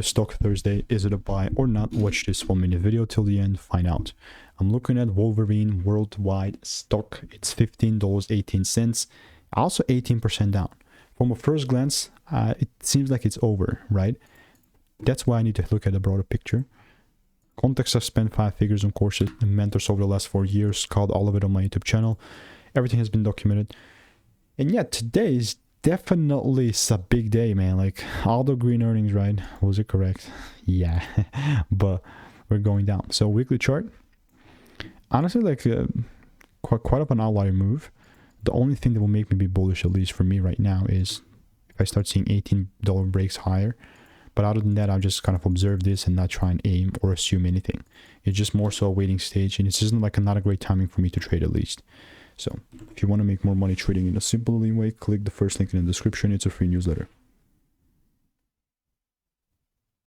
Stock Thursday, is it a buy or not? Watch this 1-minute video till the end, find out. I'm looking at Wolverine World Wide stock. It's $15.18, also 18% down. From a first glance, it seems like it's over, right? That's why I need to look at the broader picture. Context, I've spent 5 figures on courses and mentors over the last 4 years, called all of it on my YouTube channel. Everything has been documented. And yeah, today is definitely a big day, man. Like, all the green earnings, right? Was it correct? Yeah, but we're going down. So weekly chart, honestly, like quite of an outlier move. The only thing that will make me be bullish, at least for me right now, is if I start seeing $18 breaks higher. But other than that, I'll just kind of observe this and not try and aim or assume anything. It's just more so a waiting stage, and it's just like not a great timing for me to trade, at least. So if you want to make more money trading in a simple way, click the first link in the description. It's a free newsletter.